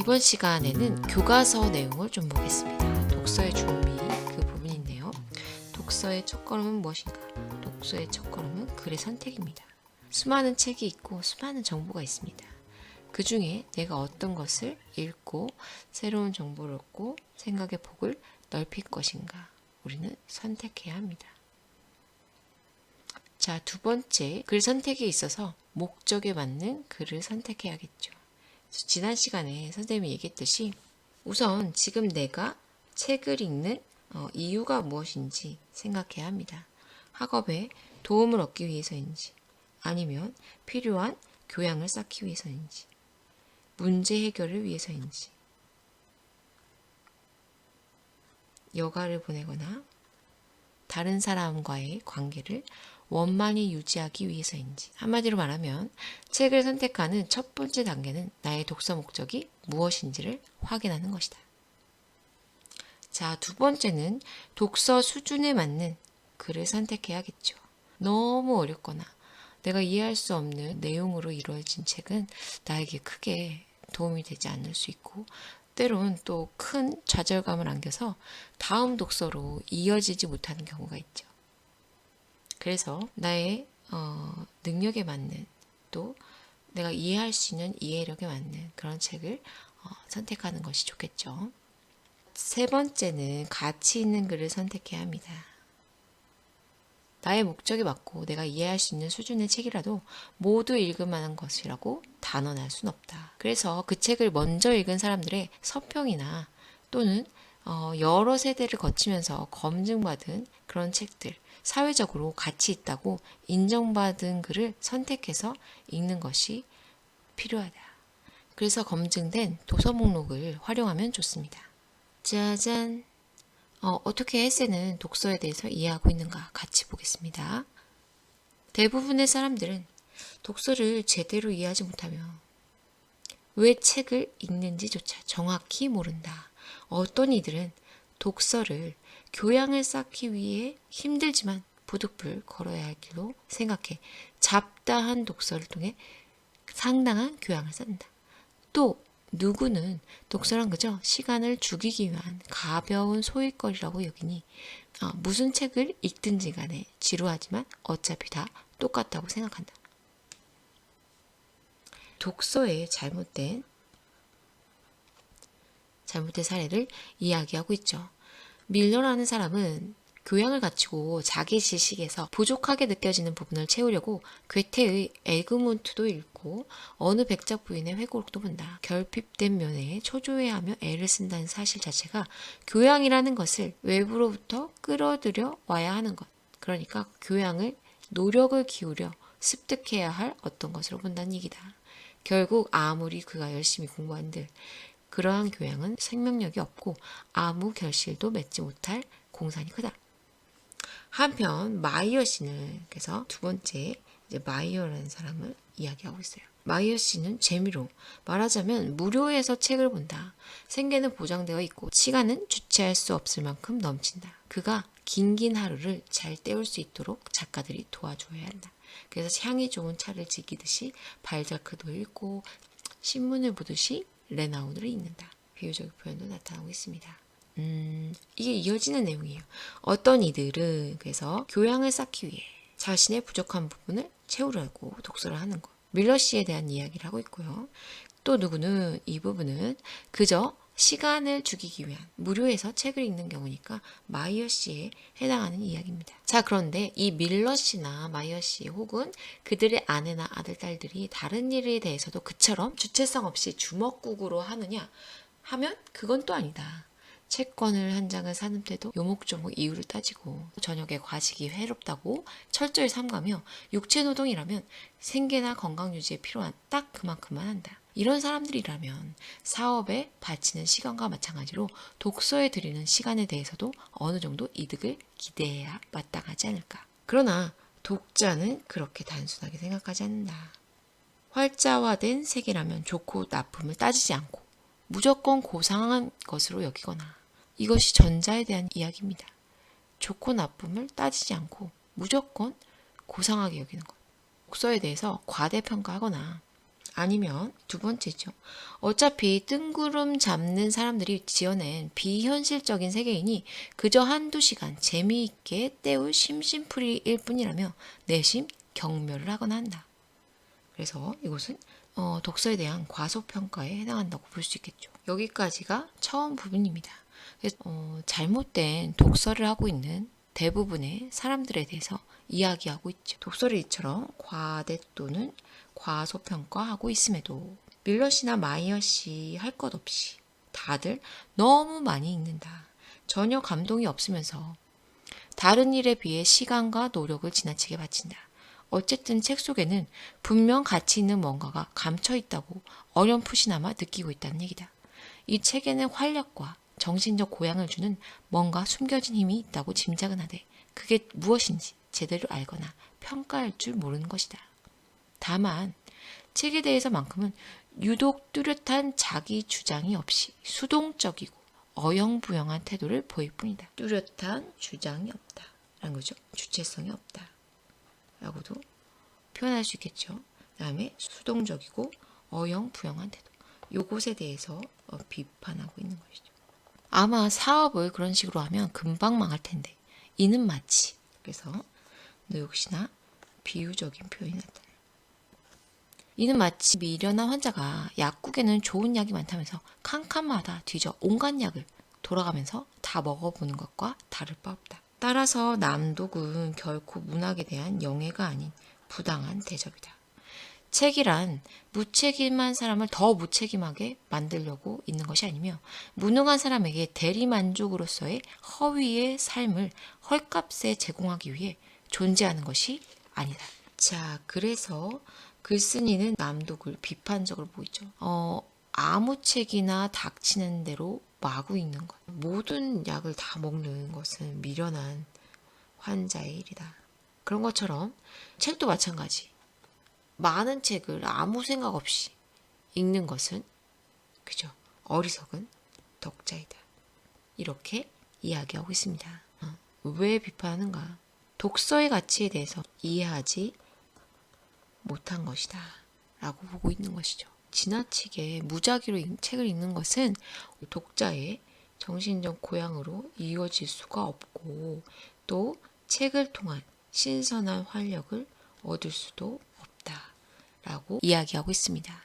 이번 시간에는 교과서 내용을 좀 보겠습니다. 독서의 준비 그 부분이 있네요. 독서의 첫걸음은 무엇인가? 독서의 첫걸음은 글의 선택입니다. 수많은 책이 있고 수많은 정보가 있습니다. 그 중에 내가 어떤 것을 읽고 새로운 정보를 얻고 생각의 폭을 넓힐 것인가? 우리는 선택해야 합니다. 자, 두 번째, 글 선택에 있어서 목적에 맞는 글을 선택해야겠죠. 지난 시간에 선생님이 얘기했듯이 우선 지금 내가 책을 읽는 이유가 무엇인지 생각해야 합니다. 학업에 도움을 얻기 위해서인지 아니면 필요한 교양을 쌓기 위해서인지 문제 해결을 위해서인지 여가를 보내거나 다른 사람과의 관계를 원만히 유지하기 위해서인지. 한마디로 말하면 책을 선택하는 첫 번째 단계는 나의 독서 목적이 무엇인지를 확인하는 것이다. 자, 두 번째는 독서 수준에 맞는 글을 선택해야겠죠. 너무 어렵거나 내가 이해할 수 없는 내용으로 이루어진 책은 나에게 크게 도움이 되지 않을 수 있고 때론 또 큰 좌절감을 안겨서 다음 독서로 이어지지 못하는 경우가 있죠. 그래서 나의 능력에 맞는 또 내가 이해할 수 있는 이해력에 맞는 그런 책을 선택하는 것이 좋겠죠. 세 번째는 가치 있는 글을 선택해야 합니다. 나의 목적에 맞고 내가 이해할 수 있는 수준의 책이라도 모두 읽을 만한 것이라고 단언할 순 없다. 그래서 그 책을 먼저 읽은 사람들의 서평이나 또는 여러 세대를 거치면서 검증받은 그런 책들, 사회적으로 가치 있다고 인정받은 글을 선택해서 읽는 것이 필요하다. 그래서 검증된 도서 목록을 활용하면 좋습니다. 짜잔! 어떻게 에세는 독서에 대해서 이해하고 있는가 같이 보겠습니다. 대부분의 사람들은 독서를 제대로 이해하지 못하며 왜 책을 읽는지조차 정확히 모른다. 어떤 이들은 독서를 교양을 쌓기 위해 힘들지만 부득불 걸어야 할 길로 생각해 잡다한 독서를 통해 상당한 교양을 쌓는다. 또 누구는 독서란 그저 시간을 죽이기 위한 가벼운 소일거리라고 여기니 무슨 책을 읽든지 간에 지루하지만 어차피 다 똑같다고 생각한다. 독서의 잘못된 사례를 이야기하고 있죠. 밀러라는 사람은 교양을 갖추고 자기 지식에서 부족하게 느껴지는 부분을 채우려고 괴테의 에그몬트도 읽고 어느 백작 부인의 회고록도 본다. 결핍된 면에 초조해하며 애를 쓴다는 사실 자체가 교양이라는 것을 외부로부터 끌어들여 와야 하는 것. 그러니까 교양을 노력을 기울여 습득해야 할 어떤 것으로 본다는 얘기다. 결국 아무리 그가 열심히 공부한들 그러한 교양은 생명력이 없고 아무 결실도 맺지 못할 공산이 크다. 한편 마이어 씨는 그래서 두 번째 마이어라는 사람을 이야기하고 있어요. 마이어 씨는 재미로 말하자면 무료에서 책을 본다. 생계는 보장되어 있고 시간은 주체할 수 없을 만큼 넘친다. 그가 긴 하루를 잘 때울 수 있도록 작가들이 도와줘야 한다. 그래서 향이 좋은 차를 즐기듯이 발자크도 읽고 신문을 보듯이 레나운을 읽는다. 비유적 표현도 나타나고 있습니다. 이게 이어지는 내용이에요. 어떤 이들은 그래서 교양을 쌓기 위해 자신의 부족한 부분을 채우려고 독서를 하는 것. 밀러 씨에 대한 이야기를 하고 있고요. 또 누구는 이 부분은 그저 시간을 죽이기 위한 무료에서 책을 읽는 경우니까 마이어 씨에 해당하는 이야기입니다. 자, 그런데 이 밀러 씨나 마이어 씨 혹은 그들의 아내나 아들, 딸들이 다른 일에 대해서도 그처럼 주체성 없이 주먹국으로 하느냐 하면 그건 또 아니다. 채권을 한 장을 사는 때도 요목조목 이유를 따지고 저녁에 과식이 해롭다고 철저히 삼가며 육체노동이라면 생계나 건강 유지에 필요한 딱 그만큼만 한다. 이런 사람들이라면 사업에 바치는 시간과 마찬가지로 독서에 들이는 시간에 대해서도 어느 정도 이득을 기대해야 마땅하지 않을까. 그러나 독자는 그렇게 단순하게 생각하지 않는다. 활자화된 세계라면 좋고 나쁨을 따지지 않고 무조건 고상한 것으로 여기거나 이것이 전자에 대한 이야기입니다. 좋고 나쁨을 따지지 않고 무조건 고상하게 여기는 것. 독서에 대해서 과대평가하거나 아니면 두 번째죠. 어차피 뜬구름 잡는 사람들이 지어낸 비현실적인 세계이니 그저 한두 시간 재미있게 때울 심심풀이일 뿐이라며 내심 경멸을 하거나 한다. 그래서 이것은 독서에 대한 과소평가에 해당한다고 볼 수 있겠죠. 여기까지가 처음 부분입니다. 그래서 잘못된 독서를 하고 있는 대부분의 사람들에 대해서 이야기하고 있죠. 독서를 이처럼 과대 또는 과소평가하고 있음에도 밀러 씨나 마이어 씨 할 것 없이 다들 너무 많이 읽는다. 전혀 감동이 없으면서 다른 일에 비해 시간과 노력을 지나치게 바친다. 어쨌든 책 속에는 분명 가치 있는 뭔가가 감춰 있다고 어렴풋이나마 느끼고 있다는 얘기다. 이 책에는 활력과 정신적 고향을 주는 뭔가 숨겨진 힘이 있다고 짐작은 하되 그게 무엇인지 제대로 알거나 평가할 줄 모르는 것이다. 다만 책에 대해서만큼은 유독 뚜렷한 자기 주장이 없이 수동적이고 어영부영한 태도를 보일 뿐이다. 뚜렷한 주장이 없다. 라는 거죠. 주체성이 없다. 라고도 표현할 수 있겠죠. 그 다음에 수동적이고 어영부영한 태도. 요것에 대해서 비판하고 있는 것이죠. 아마 사업을 그런 식으로 하면 금방 망할 텐데 이는 마치 그래서 너 역시나 비유적인 표현이 나타나요. 이는 마치 미련한 환자가 약국에는 좋은 약이 많다면서 칸칸마다 뒤져 온갖 약을 돌아가면서 다 먹어보는 것과 다를 바 없다. 따라서 남독은 결코 문학에 대한 영예가 아닌 부당한 대접이다. 책이란 무책임한 사람을 더 무책임하게 만들려고 있는 것이 아니며 무능한 사람에게 대리만족으로서의 허위의 삶을 헐값에 제공하기 위해 존재하는 것이 아니다. 자, 그래서 글쓴이는 남독을 비판적으로 보이죠. 아무 책이나 닥치는 대로 마구 읽는 것. 모든 약을 다 먹는 것은 미련한 환자의 일이다. 그런 것처럼 책도 마찬가지. 많은 책을 아무 생각 없이 읽는 것은 그죠? 어리석은 독자이다. 이렇게 이야기하고 있습니다. 왜 비판하는가? 독서의 가치에 대해서 이해하지 못한 것이다. 라고 보고 있는 것이죠. 지나치게 무작위로 책을 읽는 것은 독자의 정신적 고향으로 이어질 수가 없고 또 책을 통한 신선한 활력을 얻을 수도 없다라고 이야기하고 있습니다.